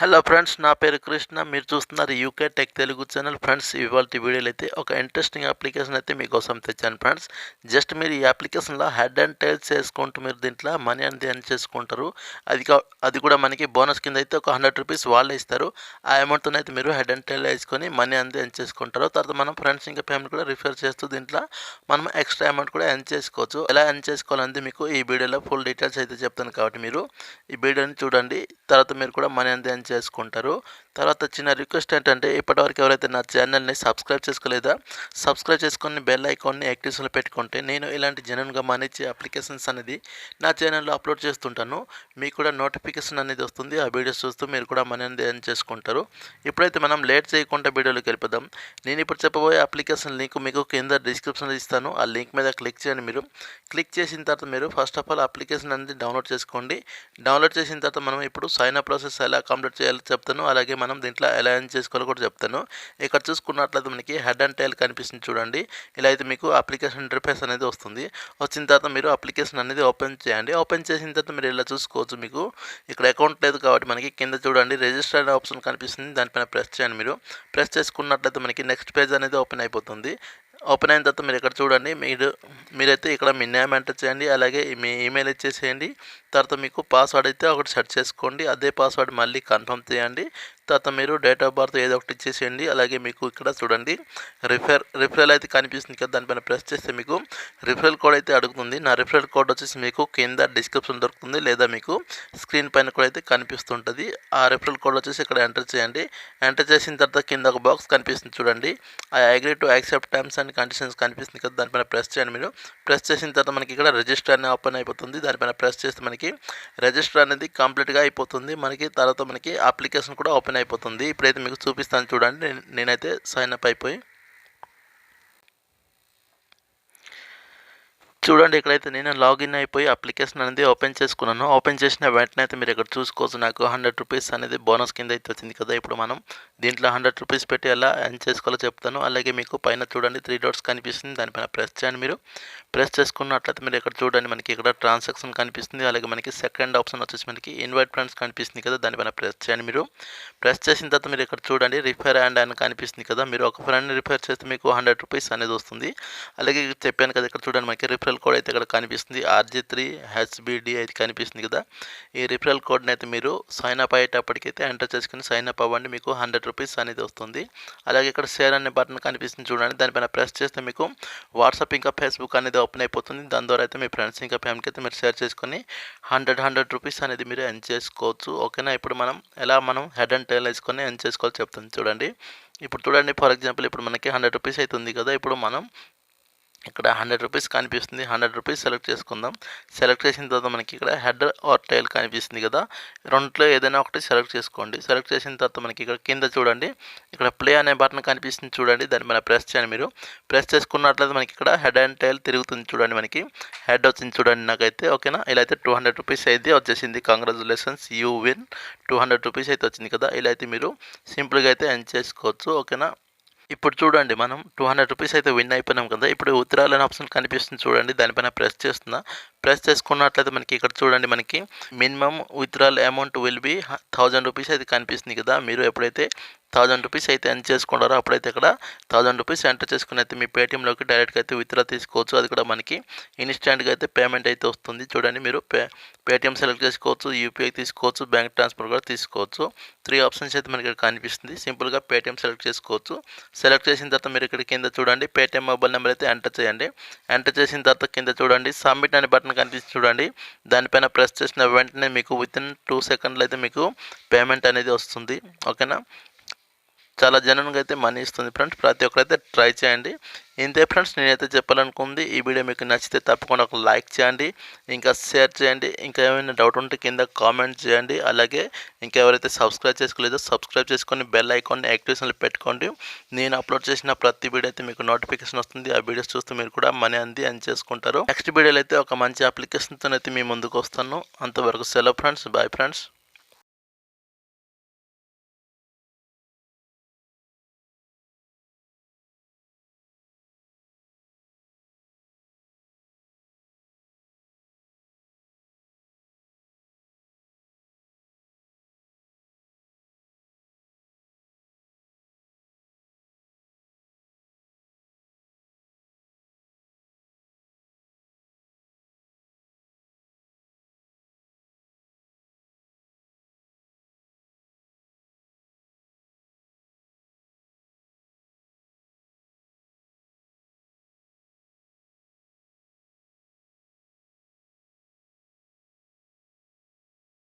Hello friends, నా పేరు కృష్ణ. మీరు చూస్తున్నారు UK tech Telugu channel. Friends, ఇవాళ వీడియోలో అయితే ఒక ఇంట్రెస్టింగ్ అప్లికేషన్ అయితే మీకోసం తెచ్చాను ఫ్రెండ్స్. జస్ట్ మీరు ఈ అప్లికేషన్లో హెడ్ అండ్ టైల్స్ చేసుకుంటూ మీరు దీంట్లో మనీ అనేది ఎర్న్ చేసుకుంటారు. అది కూడా మనకి బోనస్ కింద అయితే ఒక 100 రూపీస్ వాళ్ళే ఇస్తారు. ఆ అమౌంట్తో అయితే మీరు హెడ్ అండ్ టైల్ వేసుకొని మనీ అనేది ఎర్న్ చేసుకుంటారు. తర్వాత మనం ఫ్రెండ్స్ ఇంకా ఫ్యామిలీ కూడా రిఫర్ చేస్తూ దీంట్లో మనం ఎక్స్ట్రా అమౌంట్ కూడా ఎర్న్ చేసుకోవచ్చు. ఎలా ఎర్న్ చేసుకోవాలంటే మీకు ఈ వీడియోలో ఫుల్ డీటెయిల్స్ అయితే చెప్తాను, కాబట్టి మీరు ఈ వీడియోని చూడండి. తర్వాత మీరు కూడా మనీ అనేది ఎర్న్ చేసుకుంటారు. తర్వాత చిన్న రిక్వెస్ట్ ఏంటంటే, ఇప్పటివరకు ఎవరైతే నా ఛానల్ని సబ్స్క్రైబ్ చేసుకోలేదా, సబ్స్క్రైబ్ చేసుకొని బెల్ ఐకాన్ని యాక్టివ్స్లో పెట్టుకుంటే నేను ఇలాంటి జెన్యూన్గా మనీ ఇచ్చే అప్లికేషన్స్ అనేది నా ఛానల్లో అప్లోడ్ చేస్తుంటాను. మీకు కూడా నోటిఫికేషన్ అనేది వస్తుంది. ఆ వీడియోస్ చూస్తూ మీరు కూడా మనీ అనేది ఎర్న్ చేసుకుంటారు. ఇప్పుడైతే మనం లేట్ చేయకుండా వీడియోలోకి వెళ్ళిపోదాం. నేను ఇప్పుడు చెప్పబోయే అప్లికేషన్ లింక్ మీకు కింద డిస్క్రిప్షన్లో ఇస్తాను. ఆ లింక్ మీద క్లిక్ చేయండి. మీరు క్లిక్ చేసిన తర్వాత మీరు ఫస్ట్ ఆఫ్ ఆల్ అప్లికేషన్ అనేది డౌన్లోడ్ చేసుకోండి. డౌన్లోడ్ చేసిన తర్వాత మనం ఇప్పుడు సైన్ అప్ ప్రాసెస్ ఎలా కంప్లీట్ చేయాలో చెప్తాను. అలాగే మనం దీంట్లో ఎలా ఎర్న్ చేసుకోవాలో కూడా చెప్తాను. ఇక్కడ చూసుకున్నట్లయితే మనకి హెడ్ అండ్ టైల్ కనిపిస్తుంది చూడండి. ఇలా అయితే మీకు అప్లికేషన్ ఇంటర్ఫేస్ అనేది వస్తుంది. వచ్చిన తర్వాత మీరు అప్లికేషన్ అనేది ఓపెన్ చేయండి. ఓపెన్ చేసిన తర్వాత మీరు ఇలా చూసుకోవచ్చు. మీకు ఇక్కడ అకౌంట్ లేదు కాబట్టి మనకి కింద చూడండి రిజిస్టర్ అనే ఆప్షన్ కనిపిస్తుంది. దానిపైన ప్రెస్ చేయండి. మీరు ప్రెస్ చేసుకున్నట్లయితే మనకి నెక్స్ట్ పేజ్ అనేది ఓపెన్ అయిపోతుంది. ఓపెన్ అయిన తర్వాత మీరు ఇక్కడ చూడండి, మీరైతే ఇక్కడ మీ నేమ్ ఎంటర్ చేయండి. అలాగే మీ ఈమెయిల్ ఇచ్చేసేయండి. తర్వాత మీకు పాస్వర్డ్ అయితే ఒకటి సెట్ చేసుకోండి. అదే పాస్వర్డ్ మళ్ళీ కన్ఫర్మ్ చేయండి. తర్వాత మీరు డేట్ ఆఫ్ బర్త్ ఏదో ఒకటి ఇచ్చేసేయండి. అలాగే మీకు ఇక్కడ చూడండి రిఫరల్ అయితే కనిపిస్తుంది కదా, దానిపైన ప్రెస్ చేస్తే మీకు రిఫరల్ కోడ్ అయితే అడుగుతుంది. నా రిఫరల్ కోడ్ వచ్చేసి మీకు కింద డిస్క్రిప్షన్ దొరుకుతుంది, లేదా మీకు స్క్రీన్ పైన కూడా అయితే కనిపిస్తుంటుంది. ఆ రిఫరల్ కోడ్ వచ్చేసి ఇక్కడ ఎంటర్ చేయండి. ఎంటర్ చేసిన తర్వాత కింద ఒక బాక్స్ కనిపిస్తుంది చూడండి. I agree to accept terms and conditions కనిపిస్తుంది కదా, దానిపైన ప్రెస్ చేయండి. మీరు ప్రెస్ చేసిన తర్వాత మనకి ఇక్కడ రిజిస్టర్ అనేది ఓపెన్ అయిపోతుంది. దానిపైన ప్రెస్ చేస్తే మనకి రిజిస్టర్ అనేది కంప్లీట్గా అయిపోతుంది. మనకి తర్వాత మనకి అప్లికేషన్ కూడా ఓపెన్ అయిపోతుంది. ఇప్పుడైతే మీకు చూపిస్తాను చూడండి. నేనైతే సైన్ అప్ అయిపోయి చూడండి, ఇక్కడైతే నేను లాగిన్ అయిపోయి అప్లికేషన్ అనేది ఓపెన్ చేసుకున్నాను. ఓపెన్ చేసిన వెంటనే అయితే మీరు ఇక్కడ చూసుకోవచ్చు, నాకు 100 రూపీస్ అనేది బోనస్ కింద అయితే వచ్చింది కదా. ఇప్పుడు మనం దీంట్లో 100 రూపీస్ పెట్టి ఎలా ఎర్న్ చేసుకోవాలో చెప్తాను. అలాగే మీకు పైన చూడండి 3 డాట్స్ కనిపిస్తుంది, దానిపైన ప్రెస్ చేయండి. మీరు ప్రెస్ చేసుకున్నట్లయితే మీరు ఇక్కడ చూడండి, మనకి ఇక్కడ ట్రాన్సాక్షన్ కనిపిస్తుంది. అలాగే మనకి సెకండ్ ఆప్షన్ వచ్చేసి మనకి ఇన్వైట్ ఫ్రెండ్స్ కనిపిస్తుంది కదా, దానిపైన ప్రెస్ చేయండి. మీరు ప్రెస్ చేసిన తర్వాత మీరు ఇక్కడ చూడండి రిఫర్ అండ్ అని కనిపిస్తుంది కదా, మీరు ఒక ఫ్రెండ్ని రిఫర్ చేస్తే మీకు 100 రూపీస్ అనేది వస్తుంది. అలాగే చెప్పాను కదా, ఇక్కడ చూడండి మనకి రిఫరల్ కోడ్ అయితే ఇక్కడ కనిపిస్తుంది. RG3HBD అయితే కనిపిస్తుంది కదా. ఈ రిఫరల్ కోడ్ని అయితే మీరు సైన్ అప్ అయ్యేటప్పటికైతే ఎంటర్ చేసుకుని సైన్ అప్ అవ్వండి. మీకు 100 రూపీస్ అనేది వస్తుంది. అలాగే ఇక్కడ షేర్ అనే బటన్ కనిపిస్తుంది చూడండి, దానిపైన ప్రెస్ చేస్తే మీకు వాట్సాప్ ఇంకా ఫేస్బుక్ అనేది ఓపెన్ అయిపోతుంది. దాని ద్వారా అయితే మీ ఫ్రెండ్స్ ఇంకా ఫ్యామిలీకి అయితే మీరు షేర్ చేసుకొని 100 రూపీస్ అనేది మీరు ఎర్న్ చేసుకోవచ్చు. ఓకేనా. ఇప్పుడు మనం హెడ్ అండ్ టైల్ వేసుకొని ఎర్న్ చేసుకోవాలో చెప్తాను చూడండి. ఇప్పుడు చూడండి, ఫర్ ఎగ్జాంపుల్ ఇప్పుడు మనకి 100 రూపీస్ అయితే ఉంది కదా. ఇప్పుడు మనం ఇక్కడ 100 రూపీస్ కనిపిస్తుంది. 100 రూపీస్ సెలెక్ట్ చేసుకుందాం. సెలెక్ట్ చేసిన తర్వాత మనకి ఇక్కడ హెడ్ ఆర్ టైల్ కనిపిస్తుంది కదా, రెంట్లో ఏదైనా ఒకటి సెలెక్ట్ చేసుకోండి. సెలెక్ట్ చేసిన తర్వాత మనకి ఇక్కడ కింద చూడండి, ఇక్కడ ప్లే అనే బటన్ కనిపిస్తుంది చూడండి, దానిపైన ప్రెస్ చేయండి. మీరు ప్రెస్ చేసుకున్నట్లయితే మనకి ఇక్కడ హెడ్ అండ్ టైల్ తిరుగుతుంది చూడండి, మనకి హెడ్ వచ్చింది చూడండి నాకైతే. ఓకేనా. ఇలా అయితే 200 రూపీస్ అయితే వచ్చేసింది. కంగ్రాచులేషన్స్, యూ విన్ 200 రూపీస్ అయితే వచ్చింది కదా. ఇలా అయితే మీరు సింపుల్గా అయితే ఎర్న్ చేసుకోవచ్చు. ఓకేనా. ఇప్పుడు చూడండి, మనం 200 రూపీస్ అయితే విన్ అయిపోయినాం కదా. ఇప్పుడు విత్డ్రాల్ అనే ఆప్షన్ కనిపిస్తుంది చూడండి, దానిపైన ప్రెస్ చేస్తున్నా. ప్రెస్ చేసుకున్నట్లయితే మనకి ఇక్కడ చూడండి, మనకి minimum withdrawal amount will be 1000 rupees అయితే కనిపిస్తుంది కదా. మీరు ఎప్పుడైతే 1000 రూపీస్ అయితే ఎర్న్ చేసుకుంటారో అప్పుడైతే ఇక్కడ 1000 రూపీస్ ఎంటర్ చేసుకుని అయితే మీ పేటీఎంలోకి డైరెక్ట్గా అయితే విత్డ్రా తీసుకోవచ్చు. అది కూడా మనకి ఇన్స్టాంట్గా అయితే పేమెంట్ అయితే వస్తుంది. చూడండి, మీరు పేటీఎం సెలెక్ట్ చేసుకోవచ్చు, యూపీఐ తీసుకోవచ్చు, బ్యాంక్ ట్రాన్స్ఫర్ కూడా తీసుకోవచ్చు. 3 ఆప్షన్స్ అయితే మనకి ఇక్కడ కనిపిస్తుంది. సింపుల్గా పేటీఎం సెలెక్ట్ చేసుకోవచ్చు. సెలెక్ట్ చేసిన తర్వాత మీరు ఇక్కడ కింద చూడండి పేటీఎం మొబైల్ నెంబర్ అయితే ఎంటర్ చేయండి. ఎంటర్ చేసిన తర్వాత కింద చూడండి సబ్మిట్ అనే బటన్ కనిపిస్తుంది చూడండి, దానిపైన ప్రెస్ చేసిన వెంటనే మీకు వితిన్ 2 సెకండ్లు అయితే మీకు పేమెంట్ అనేది వస్తుంది. ఓకేనా. చాలా జనంగా అయితే మనీ ఇస్తుంది ఫ్రెండ్స్. ప్రతి ఒక్కరైతే ట్రై చేయండి. ఇంతే ఫ్రెండ్స్, నేనైతే చెప్పాలనుకుంది. ఈ వీడియో మీకు నచ్చితే తప్పకుండా ఒక లైక్ చేయండి, ఇంకా షేర్ చేయండి. ఇంకా ఏమైనా డౌట్ ఉంటే కింద కామెంట్ చేయండి. అలాగే ఇంకా ఎవరైతే సబ్స్క్రైబ్ చేసుకోలేదో సబ్స్క్రైబ్ చేసుకొని బెల్ ఐకాన్ని యాక్టివేషన్లో పెట్టుకోండి. నేను అప్లోడ్ చేసిన ప్రతి వీడియో అయితే మీకు నోటిఫికేషన్ వస్తుంది. ఆ వీడియోస్ చూస్తే మీరు కూడా మనీ అంది ఎర్న్ చేసుకుంటారు. నెక్స్ట్ వీడియోలో అయితే ఒక మంచి అప్లికేషన్తో అయితే మీ ముందుకు వస్తాను. అంతవరకు సెలవు ఫ్రెండ్స్. Bye friends.